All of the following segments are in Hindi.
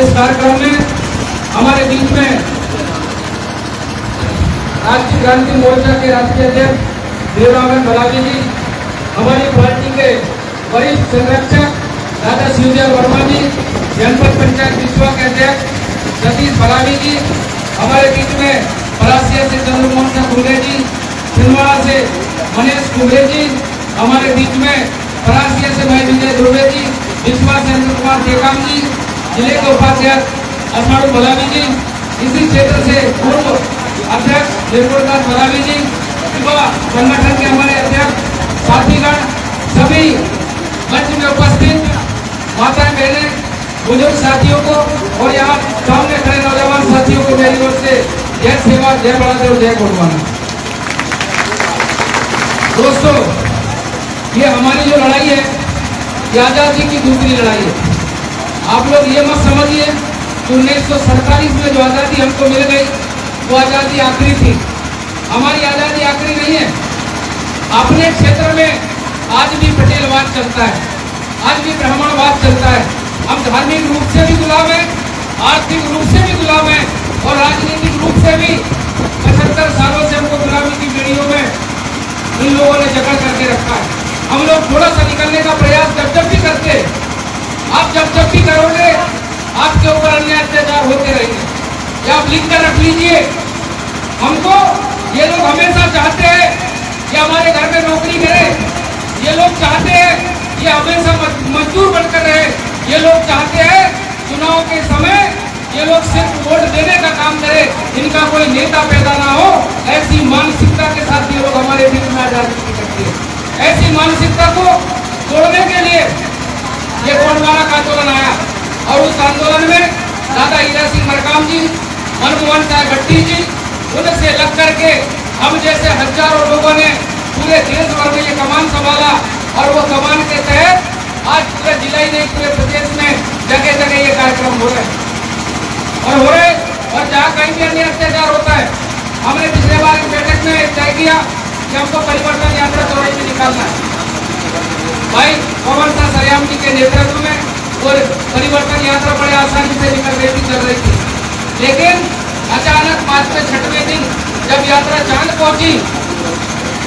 इस कार्यक्रम में हमारे बीच में राष्ट्रीय क्रांति मोर्चा के राष्ट्रीय अध्यक्ष देवराम भलावी जी, हमारी पार्टी के वरिष्ठ संरक्षक दादा शिवजय वर्मा जी, जनपद पंचायत विश्वा के अध्यक्ष सतीश भलावी जी, हमारे बीच में पलासिया से चंद्रमोहन सिंह कुंबले जी, छिंदवाड़ा से मनीष कुंबले जी, हमारे बीच में पलासिया से मैं विजय ध्रुवे जी, विश्वा से अनिल कुमार टेकाम जी, जिले के उपाध्यक्ष असाड़ू भलावी जी, इसी क्षेत्र से पूर्व अध्यक्ष निर्मलदास भलावी जी, युवा संगठन के हमारे अध्यक्ष साथीगण, सभी मंच में उपस्थित माताएं बहनें बुजुर्ग साथियों को और यहाँ सामने खड़े नौजवान साथियों को मेरी ओर से जय सेवा, जय बहादुर, जय गोंडवाना। दोस्तों, ये हमारी जो लड़ाई है ये आजादी की दूसरी लड़ाई है। आप लोग ये मत समझिए कि 1947 में जो आजादी हमको मिल गई वो आजादी आखिरी थी। हमारी आजादी आखिरी नहीं है। अपने क्षेत्र में आज भी पटेलवाद चलता है, आज भी ब्राह्मणवाद चलता है। हम धार्मिक रूप से भी गुलाम हैं, आर्थिक रूप से भी गुलाम हैं और राजनीतिक रूप से भी 75 सालों से हमको गुलामी की बेड़ियों में इन लोगों ने जकड़ करके रखा है। हम लोग थोड़ा सा निकलने का प्रयास जब भी करते, आप जब भी करोगे आपके ऊपर अन्याय अत्याचार होते रहेंगे। या आप लिख कर रख लीजिए, हमको ये लोग हमेशा चाहते हैं कि हमारे घर में नौकरी करे, ये लोग चाहते हैं ये हमेशा मजदूर बनकर रहे, ये लोग चाहते हैं चुनाव के समय ये लोग सिर्फ वोट देने का काम करे, इनका कोई नेता पैदा ना हो। ऐसी मानसिकता के साथ ये लोग हमारे बीच में राजनीति करते हैं। ऐसी मानसिकता को तोड़ने के लिए ये गोंडवाना का आंदोलन आया और उस आंदोलन में दादा हीरा सिंह मरकाम जी, मनमोहन साहब भट्टी जी, उनसे लग करके हम जैसे हजारों लोगों ने पूरे देश भर में ये कमान संभाला और वो कमान के तहत आज पूरे जिला ही नहीं पूरे प्रदेश में जगह जगह ये कार्यक्रम हो रहे हैं और जहाँ कहीं भी अन्य अत्याचार होता है। हमने पिछले बार की बैठक में तय किया कि हमको परिवर्तन यात्रा चौराहे में निकालना है। भाई पवन शाह सरेआम जी के नेतृत्व में और परिवर्तन यात्रा बड़े आसानी से निकल रही थी, चल रही थी। लेकिन अचानक 5वें 6वें दिन जब यात्रा चांद पहुंची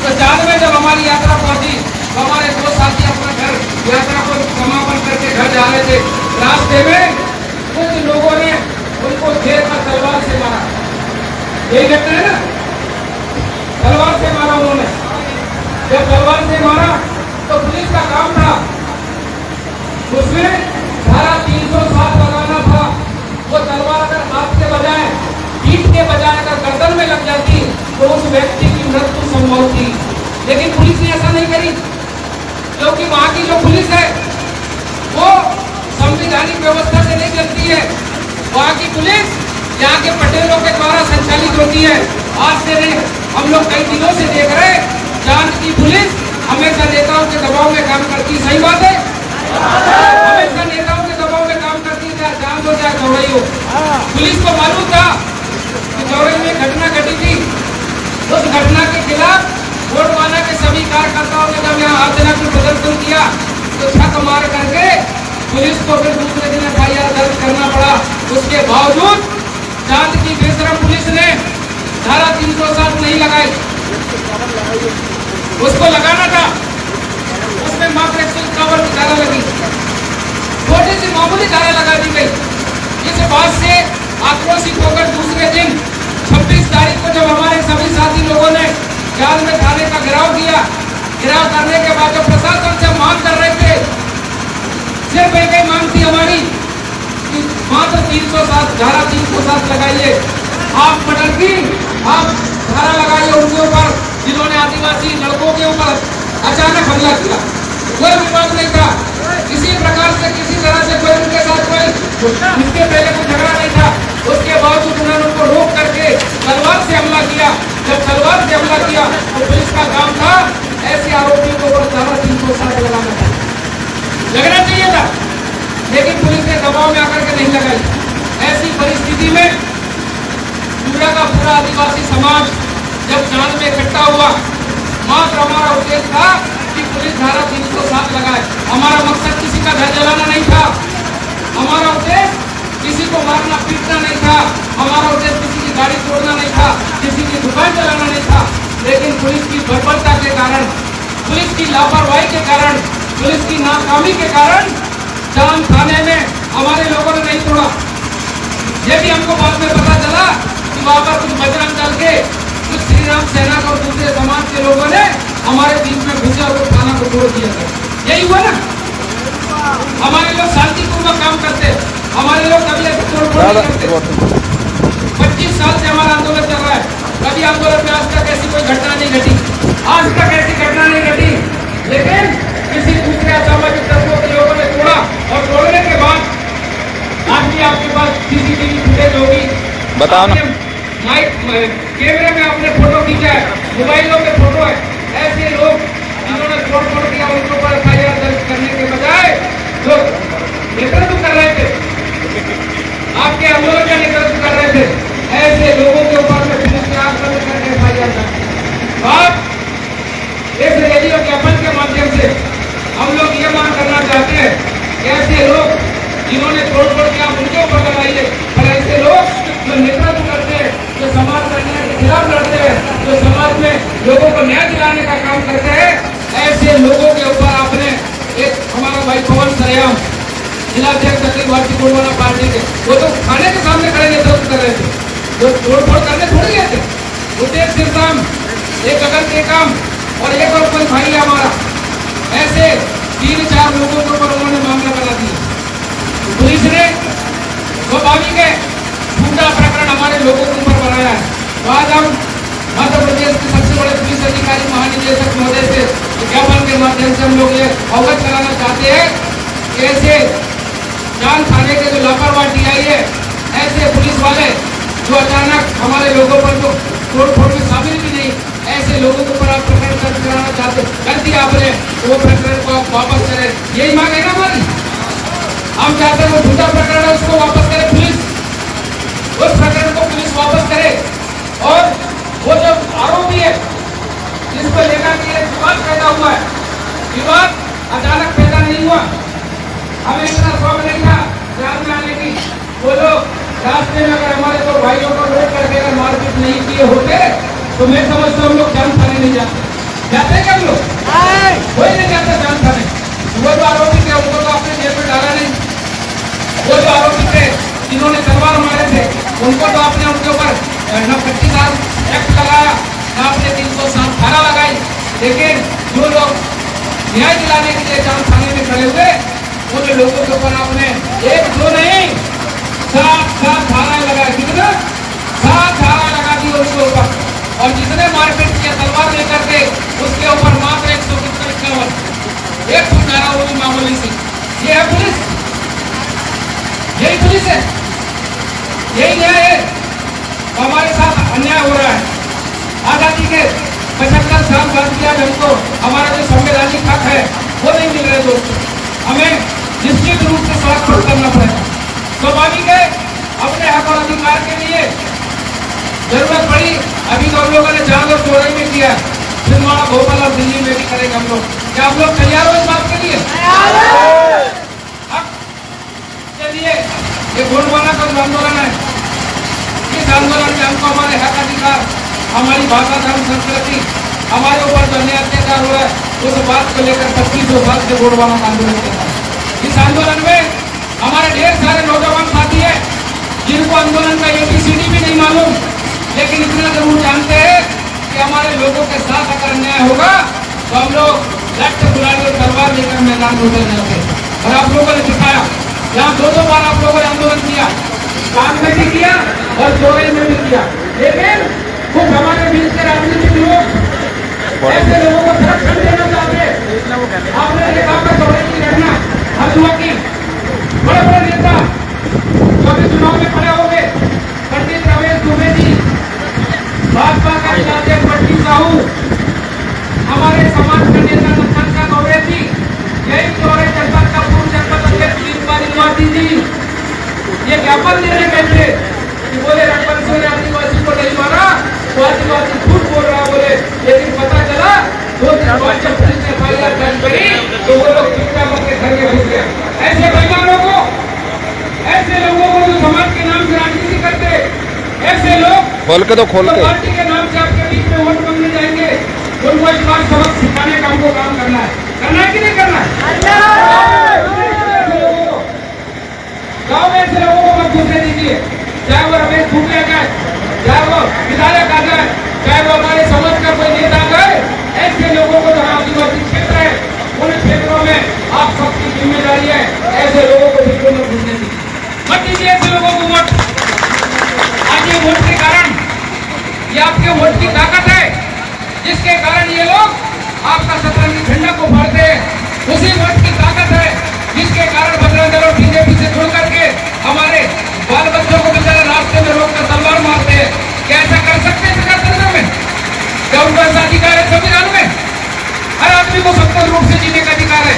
तो चांद में जब हमारी यात्रा पहुंची तो हमारे दो साथी अपना घर यात्रा को समापन करके घर जा रहे थे। रास्ते में कुछ लोगों ने उनको घेर कर तलवार से मारा। यही घटना है ना, तलवार से मारा उन्होंने। जब तलवार से मारा तो पुलिस का काम था, उसमें धारा 307 लगाना था। वो तलवार अगर हाथ के बजाय, पीठ के बजाय अगर गर्दन में लग जाती तो उस व्यक्ति की मृत्यु संभव थी। लेकिन पुलिस ने ऐसा नहीं करी, क्योंकि वहां की जो पुलिस है वो संवैधानिक व्यवस्था से नहीं चलती है। वहां की पुलिस यहाँ के पटेलों के द्वारा संचालित होती है। आज से नहीं, हम लोग कई दिनों से देख रहे हैं चांद की पुलिस हमेशा नेताओं के दबाव में काम करती है। सही बात है, हमेशा नेताओं के दबाव में काम करती है, चाहे चांद हो चाहे चौड़ई हो। पुलिस को मालूम था कि चौड़ई में घटना घटी थी। उस घटना के खिलाफ गोंडवाना के सभी कार्यकर्ताओं ने जब यहाँ आंदोलन में प्रदर्शन किया तो छक मार करके पुलिस को फिर दूसरे दिन FIR दर्ज करना पड़ा। उसके बावजूद चांद की बेशरम पुलिस ने धारा 307 नहीं लगाई। उसको लगाना था, उसमें मात्र 151 की धारा लगी, छोटी सी मामूली धारा लगा दी गई। इस बात से आक्रोशित होकर दूसरे दिन 26 तारीख को जब हमारे सभी साथी लोगों ने जाल में थाने का घेराव किया, घेराव करने के बाद जो प्रशासन से मांग कर रहे थे, सिर्फ एक ही मांग थी हमारी कि मात्र 307 धारा 307 लगाइए। आप मर्डर की आप धारा लगाइए उनके ऊपर जिन्होंने आदिवासी लड़कों के ऊपर अचानक हमला किया। कोई विवाद नहीं था, किसी प्रकार से किसी तरह से कोई उनके साथ कोई इसके पहले कोई झगड़ा नहीं था। उसके बावजूद उन्होंने उनको रोक करके तलवार से हमला किया। जब तलवार से हमला किया तो पुलिस का काम था ऐसे आरोपियों को ऊपर धारा 307 लगाना था, लगना चाहिए था, लेकिन पुलिस ने दबाव में आकर के नहीं लगाई। ऐसी परिस्थिति में पूरा का पूरा आदिवासी समाज जब चांद में इकट्ठा हुआ, मात्र हमारा उद्देश्य था कि पुलिस धारा 307 लगाए। हमारा मकसद किसी का घर जलाना नहीं था, हमारा उद्देश्य किसी को लापरवाही के कारण, पुलिस की नाकामी के कारण चांद थाने में हमारे लोगों ने नहीं तोड़ा। ये भी हमको बाद में पता चला कि वहां पर कुछ बजरंग दल के, कुछ श्री राम सेना और दूसरे समाज के लोगों ने हमारे बीच में घुसे और थाना को तोड़ दिया था। यही हुआ ना। हमारे लोग शांतिपूर्वक काम करते, हमारे लोग कभी ऐसे तोड़फोड़ नहीं करते। 25 साल से हमारा आंदोलन चल रहा है, कभी आंदोलन में आज तक ऐसी कोई घटना नहीं घटी, आज तक ऐसी घटना नहीं घटी। लेकिन किसी दूसरे असामाजिक तत्वों के लोगों ने तोड़ा, और तोड़ने के बाद आज भी आपके पास सीसीटीवी फुटेज होगी, बताओ ना, कैमरे में आपने फोटो खींचा है, मोबाइलों में फोटो है। ऐसे लोग जिन्होंने तोड़ किया, उनके ऊपर FIR दर्ज करने के बजाय जो नेतृत्व कर रहे थे, आपके आंदोलन का नेतृत्व कर रहे थे, ऐसे लोगों के ऊपर में पुलिस ने आक्रमण करके FIR दर्ज। और इस रैली और ज्ञापन के माध्यम से हम लोग ये मांग करना चाहते हैं कि ऐसे लोग जिन्होंने तोड़ किया उनके ऊपर लगाइए, और ऐसे लोग जो नेतृत्व करते हैं, जो समाज के अन्याय के खिलाफ लड़ते हैं, जो समाज में लोगों को न्याय दिलाने का काम करते हैं, ऐसे लोगों के ऊपर आपने एक हमारा भाई पवन सरेआम, जिला अध्यक्ष अखिल भारतीय गोंडवाना पार्टी के, वो तो थाने के सामने खड़े नेतृत्व कर रहे थे, जो तोड़ करने थोड़ी गए थे। उदय सिरसाम, एक अगल के काम और एक और कोई भाई हमारा, ऐसे 3-4 लोगों के ऊपर उन्होंने मामला बना दिया। पुलिस ने स्वाभाविक है झूठा प्रकरण हमारे लोगों के ऊपर बनाया है। तो आज हम मध्य प्रदेश के सबसे बड़े पुलिस अधिकारी महानिदेशक महोदय से विज्ञापन के माध्यम से हम लोग ये अवगत कराना चाहते हैं कि ऐसे चांद थाने के जो लापरवाह DI है, ऐसे पुलिस वाले जो अचानक हमारे लोगों पर जो तोड़फोड़ में शामिल भी नहीं, ऐसे लोगों के ऊपर आप प्रकरण दर्ज कराना चाहते, कर दिया आपने, तो वो प्रकरण को आप वापस करें, यही मांग है ना हमारी। हम चाहते हैं वो झूठा प्रकरण है उसको वापस करे पुलिस, उस प्रकरण को पुलिस वापस करे, और वो जो आरोपी है जिसको लेकर के विवाद पैदा हुआ है, विवाद अचानक पैदा नहीं हुआ, हमें इतना शौक नहीं था ध्यान में आने की। वो लोग रास्ते में अगर हमारे दो भाइयों को रोक करके अगर मारपीट नहीं किए होते तो मैं समझता हूँ लोग जान थाने नहीं जाते क्या हम लोग? कोई नहीं जाता जान थाने। वो जो आरोपी थे उनको तो आपने जेल में डाला नहीं, वो जो आरोपी थे जिन्होंने तलवार मारे थे उनको तो आपने उनके ऊपर न 25 एक्ट लगाया, न आपने 307 धारा लगाई। लेकिन जो लोग न्याय दिलाने के लिए जान थाने में खड़े हुए, उन लोगों के ऊपर आपने 1-2 नहीं 7 धाराएं लगाई। कितना? 7 धारा लगा दी उसके ऊपर, और जिसने मारपीट किया तलवार लेकर के उसके ऊपर मात्र 151 एक धारा, वो भी मामूली सी। ये है पुलिस, यही पुलिस है, यही न्याय है। हमारे साथ अन्याय हो रहा है। आजादी के 75 साल बाद भी आज हमको हमारा जो संवैधानिक हक है वो नहीं मिल रहे दोस्तों। हमें निश्चित रूप से सड़क पर करना पड़ेगा। स्वाभाविक है अपने हक और अधिकार के लिए जरूरत पड़ी, अभी तो हम लोगों ने जहां लोग चौराई में किया, फिर वहां भोपाल और दिल्ली में भी करेंगे हम लोग। क्या हम लोग तैयार हो इस बात के लिए? चलिए, ये गोंडवाना का आंदोलन है, इस आंदोलन में हमको हमारे हक अधिकार, हमारी भाषा, धर्म, संस्कृति, हमारे ऊपर जो अन्याय अत्याचार हो रहा है उस बात को लेकर 25 साल से गोंडवाना का आंदोलन चल रहा है। इस आंदोलन में हमारे ढेर सारे नौजवान साथी हैं जिनको आंदोलन का ABCD भी नहीं मालूम, लेकिन इतना जरूर जानते हैं कि हमारे लोगों के साथ अगर अन्याय होगा तो हम लोग रक्त गुलाल और तलवार लेकर मैदान में उतर जाते हैं। और आप लोगों ने दिखाया, यहाँ 2 बार आप लोगों ने आंदोलन किया, काम में भी किया और चौराई में भी किया, लेकिन कुछ हमारे बीच के राजनीतिक लोग ऐसे लोगों को संरक्षण देना चाहते हैं। आपने देखा चौराई की घटना, हसुआ की, बड़े बड़े नेता जो भी चुनाव में खड़े हो गए, पंडित रमेश दुबे जी, भाजपा का अध्यक्ष बट्टी साहू, हमारे समाज के नेता नंदन गौरे जी, यही चौराई जनपद का पूर्व जनपद अध्यक्ष निवासी जी, ये ज्ञापन देने गए थे कि बोले रघुवंशी ने आदिवासी को नहीं मारा, तो आदिवासी झूठ बोल रहा बोले, लेकिन पता चला 2 दिन बाद जब पुलिस ने FIR दर्ज करी तो वो लोग चुपचाप अपने घर में घुस गए। ऐसे बेईमानों को, ऐसे लोगों को जो समाज के नाम से राजनीति करते, ऐसे लोग खोल के पार्टी के नाम से आपके बीच में वोट मांगने जाएंगे, उनको इस बात सबक सिखाने का हमको काम करना है। गाँव में ऐसे लोगों को मत घुसने दीजिए, चाहे वो रमेश भूटिया जाए, चाहे वो विधायक आ जाए, चाहे वो हमारे समाज का कोई नेता आ जाए। ऐसे लोगों को जहाँ आदिवासी क्षेत्र है उन क्षेत्रों में आप सबकी जिम्मेदारी है, ऐसे लोगों को बिल्कुल मत घुसने दीजिए, मत दीजिए ऐसे लोगों को वोट। आज ये वोट के कारण, ये आपके वोट की ताकत है जिसके कारण ये लोग आपका सतरंगी झंडा को फाड़ते हैं। उसी वोट की ताकत है जिसके कारण बजरंग दल और बीजेपी से जुड़ करके हमारे बाल बच्चों को बेचारे रास्ते में रोककर तलवार मारते हैं। क्या ऐसा कर सकते हैं प्रजातंत्र में? क्या उनको ऐसा अधिकार है संविधान में? हर आदमी को स्वतंत्र रूप से जीने का अधिकार है,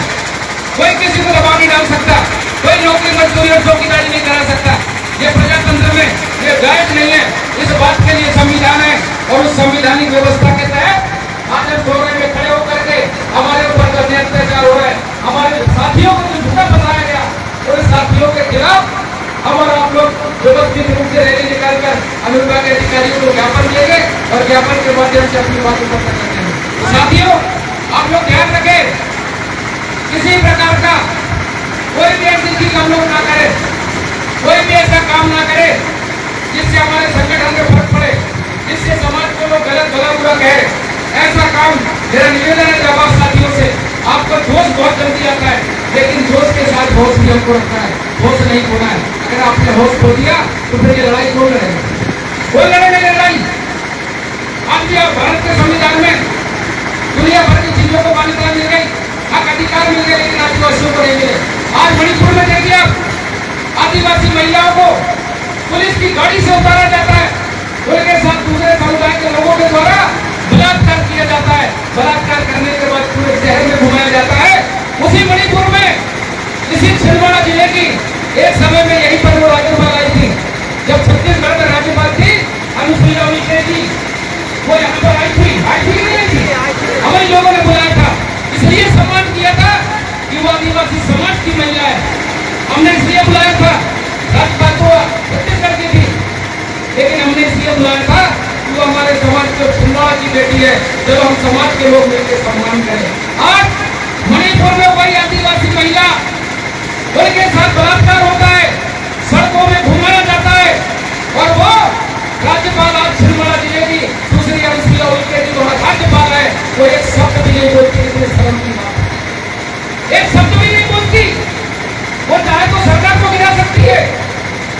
कोई किसी को दबाव नहीं डाल सकता, कोई नौकरी मजदूरी और चौकीदारी नहीं करा सकता। ये प्रजातंत्र में ये जायज नहीं है। इस बात के लिए संविधान है और उस संवैधानिक व्यवस्था के तहत आज हम कोने में खड़े होकर के हमारे ऊपर जो अत्याचार हो रहा है, हमारे साथियों को जो झूठा बताया गया, उन साथियों के खिलाफ हम और आप लोग व्यवस्थित रूप से रैली निकालकर अनुविभाग के अधिकारियों को ज्ञापन देंगे और ज्ञापन के माध्यम से अपनी बातों पर करेंगे। साथियों, आप लोग ध्यान रखें, किसी प्रकार का कोई भी ऐसी चीज हम लोग ना करें, कोई भी ऐसा काम ना करे जिससे हमारे संगठन में फर्क पड़े, जिससे समाज को लोग गलत भला बुरा कहे। ऐसा काम मेरा निवेदन है जाबाज साथियों से, आपको जोश बहुत जल्दी आता है, लेकिन जोश के साथ होश भी हमको रखना है, होश नहीं खोना है। अगर आपने होश खो दिया तो फिर ये लड़ाई कौन लड़ेगा? कोई लड़ेगा लड़ाई। आज भी आप भारत के संविधान में दुनिया भर की चीजों को मान्यता मिल गई, हक अधिकार मिल गए, लेकिन आदिवासियों को नहीं मिले। आज मणिपुर में देखिए आप, आदिवासी महिलाओं को पुलिस की गाड़ी से उतारा जाता है, उनके साथ दूसरे समुदाय के लोगों के द्वारा बलात्कार किया जाता है। बलात्कार करने के बाद पूरे शहर में घुमाया जाता है। उसी मणिपुर में, इसी छिंदवाड़ा जिले की एक समय में यहीं पर वो राज्यपाल आई थी, जब छत्तीसगढ़ में राज्यपाल थी अनुसुईया उइके जी, वो यहाँ पर आई थी कि नहीं आई थी? हमारे लोगों ने बुलाया था, इसलिए सम्मान किया था कि वो आदिवासी समाज की महिला है। हमने इसलिए बुलाया था, राज्यपाल को छत्तीसगढ़ की थी, लेकिन हमने इसलिए बुलाया था कि वो हमारे समाज के छिंदवाड़ा की बेटी है। जब हम समाज के लोग मिलकर सम्मान करें। आज मणिपुर में वही आदिवासी महिला, उनके साथ बलात्कार होता है, सड़कों में घुमाया जाता है, और वो राज्यपाल आज छिंदवाड़ा जिले की दूसरी अनुसुईया उइके जी वहां राज्यपाल है, वो एक शब्द भी नहीं बोलती। इतने शर्म की बात, एक शब्द भी नहीं बोलती। वो चाहे तो सरकार को गिरा सकती है,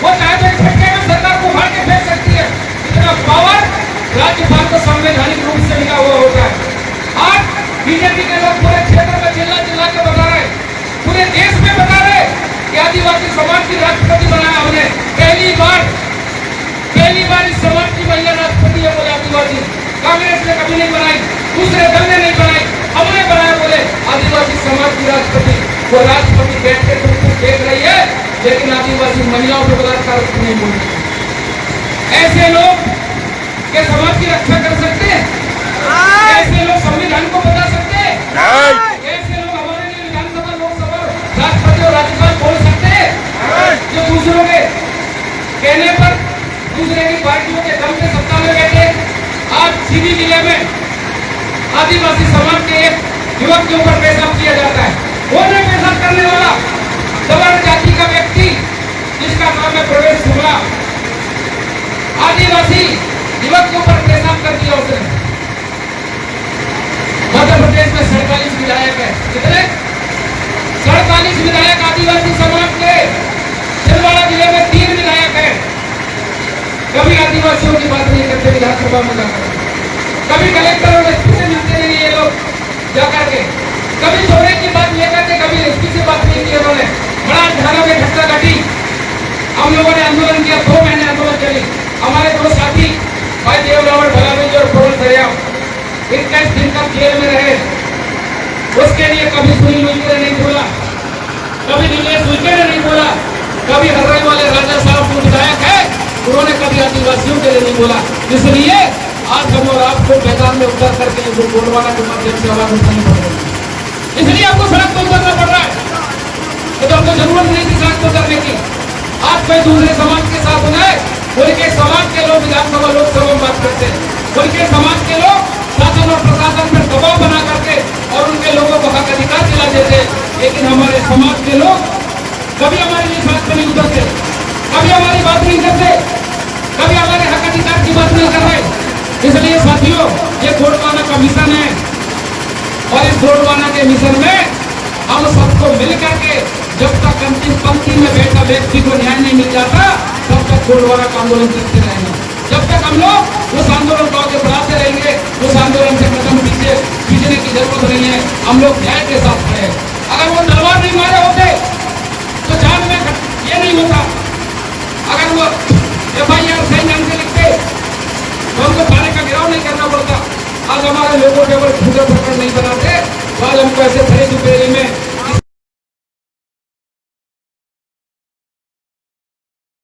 वो चाहे तो एक झटके में सरकार को उखाड़ के फेंक सकती है। इतना पावर राज्यपाल को संवैधानिक रूप से मिला हुआ होता है। आज बीजेपी के लोग पूरे क्षेत्र में चिल्ला चिल्ला के बता रहे, पूरे देश में बता रहे कि आदिवासी समाज की राष्ट्रपति बनाया हमने। पहली बार इस समाज की महिला राष्ट्रपति है, बोले आदिवासी। कांग्रेस ने कभी नहीं बनाई, दूसरे दल ने नहीं बनाई, हमने बनाया, बोले आदिवासी समाज की राष्ट्रपति। वो राष्ट्रपति बैठ के तुम देख रही है, लेकिन आदिवासी महिलाओं पर बलात्कार नहीं बोल रही। ऐसे लोग क्या समाज की रक्षा कर सकते हैं? ऐसे लोग संविधान को बता सकते हैं? ऐसे लोग हमारे लिए विधानसभा, लोकसभा, राष्ट्रपति और राज्यपाल बोल सकते हैं? जो दूसरों के कहने पर, दूसरे की पार्टियों के दम पे सत्ता में बैठे। आज सीधी जिले में आदिवासी समाज के एक युवक के ऊपर पेशाब किया जाता है। वो नहीं पेशाब करने वाला, सवर्ण जाति का व्यक्ति जिसका नाम है प्रवेश शुक्ला, आदिवासी युवक के ऊपर पेशाब कर दिया उसने। मध्य प्रदेश में 47 विधायक है, कितने? 47 विधायक आदिवासी समाज के। छिंदवाड़ा जिले में 3 विधायक है। कभी आदिवासियों की बात नहीं करते विधानसभा में जाकर, कभी कलेक्टर और एसपी से मिलते नहीं ये लोग जाकर के, कभी छोड़ने की बात लेकर के, कभी एसपी से बात नहीं की उन्होंने। बड़ा धारा में घटना घटी, हम लोगों ने आंदोलन किया, 2 महीने आंदोलन चली। हमारे 2 साथी भाई देव रावण भलावेज और प्रबल दरियाव 21 दिन तक जेल में रहे। उसके लिए कभी सुनील उइके ने नहीं बोला, कभी नीलेश उइके ने नहीं बोला, कभी हर्रई वाले राजा साहब जो विधायक है उन्होंने कभी आदिवासियों के लिए नहीं बोला। इसलिए आज हम और आपको मैदान में उतर करके जो गोलवाना के माध्यम से आवाज उठानी पड़ रही है, इसलिए आपको सड़क पर उतरना पड़ रहा है। तो हमको जरूरत नहीं थी सड़क पर उतरने की। आज कोई दूसरे समाज के साथ हो जाए, उनके समाज के लोग विधानसभा लोकसभा में बात करते हैं, उनके समाज के लोग शासन और प्रशासन पर दबाव बना करके और उनके लोगों को हक अधिकार दिला देते, लेकिन हमारे समाज के लोग कभी हमारे लिए साथ में नहीं उतरते। व्यक्ति को न्याय नहीं मिल जाता तब तक गोलवारा का आंदोलन करते रहेंगे। जब तक हम लोग उस आंदोलन को आगे बढ़ाते रहेंगे, उस आंदोलन से कदम पीछे की जरूरत नहीं है। हम लोग न्याय के साथ खड़े हैं। अगर वो तलवार नहीं मारे होते तो जान में ये नहीं होता। अगर वो FIR सही ढंग से लिखते तो हमको थाने का घेराव नहीं करना पड़ता। आज हमारे लोगों के ऊपर झूठे प्रकरण नहीं बनाते तो आज हमको ऐसे सही दुपहरी में